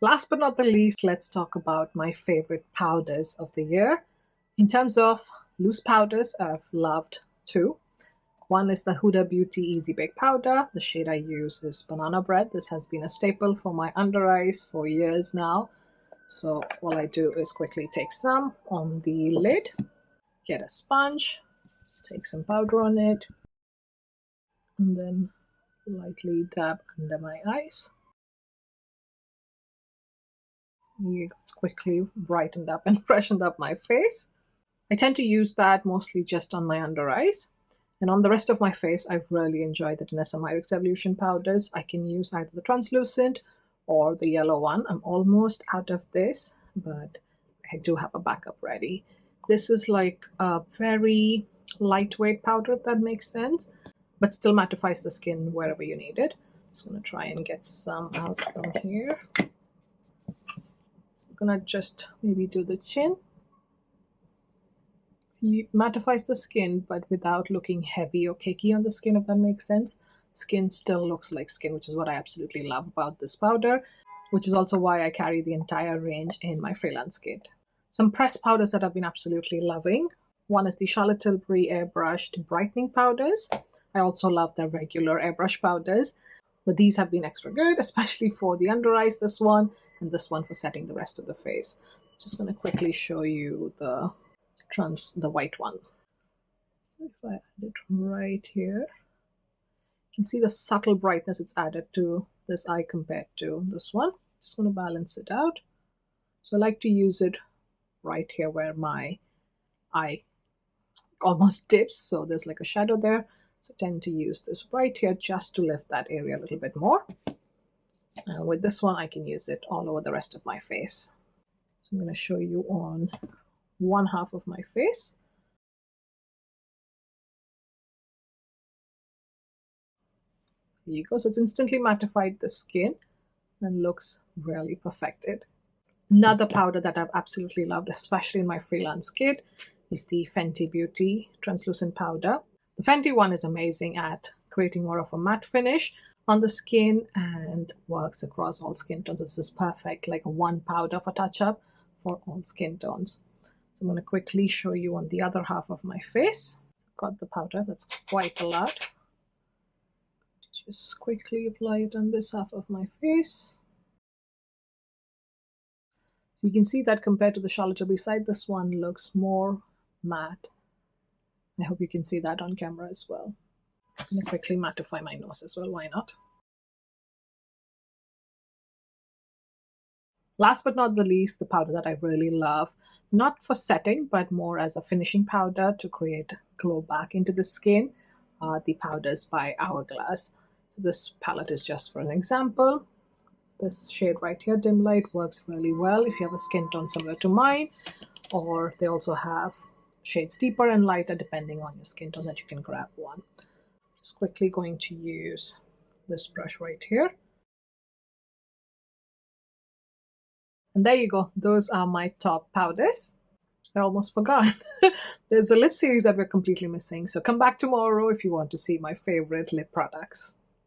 Last but not the least, let's talk about my favorite powders of the year. In terms of loose powders, I've loved two. One is the Huda Beauty Easy Bake Powder. The shade I use is Banana Bread. This has been a staple for my under eyes for years now. So all I do is quickly take some on the lid, get a sponge, take some powder on it, and then lightly dab under my eyes. It's quickly brightened up and freshened up my face. I tend to use that mostly just on my under eyes. And on the rest of my face, I really enjoy the Danessa Myricks Evolution powders. I can use either the translucent or the yellow one. I'm almost out of this, but I do have a backup ready. This is like a very lightweight powder, if that makes sense, but still mattifies the skin wherever you need it. So I'm going to try and get some out from here. So I'm going to just maybe do the chin. See, mattifies the skin, but without looking heavy or cakey on the skin, if that makes sense. Skin still looks like skin, which is what I absolutely love about this powder, which is also why I carry the entire range in my freelance kit. Some pressed powders that I've been absolutely loving. One is the Charlotte Tilbury Airbrushed Brightening Powders. I also love their regular airbrush powders, but these have been extra good, especially for the under eyes, this one, and this one for setting the rest of the face. Just going to quickly show you the white one. So if I add it right here, you can see the subtle brightness it's added to this eye compared to this one. Just going to balance it out. So I like to use it right here where my eye almost dips, so there's like a shadow there. So I tend to use this right here just to lift that area a little bit more. And with this one, I can use it all over the rest of my face. So I'm going to show you on one half of my face. There you go. So it's instantly mattified the skin and looks really perfected. Another powder that I've absolutely loved, especially in my freelance kit, is the Fenty Beauty Translucent Powder. The Fenty one is amazing at creating more of a matte finish on the skin and works across all skin tones. This is perfect, like a one powder for touch-up for all skin tones. I'm going to quickly show you on the other half of my face. I've got the powder, that's quite a lot. Just quickly apply it on this half of my face. So you can see that compared to the Charlotte Tilbury side, this one looks more matte. I hope you can see that on camera as well. I'm going to quickly mattify my nose as well, why not? Last but not the least, the powder that I really love, not for setting, but more as a finishing powder to create glow back into the skin, are the powders by Hourglass. So this palette is just for an example. This shade right here, Dim Light, works really well if you have a skin tone similar to mine, or they also have shades deeper and lighter depending on your skin tone that you can grab one. Just quickly going to use this brush right here. And there you go. Those are my top powders. I almost forgot. There's a lip series that we're completely missing. So come back tomorrow if you want to see my favorite lip products.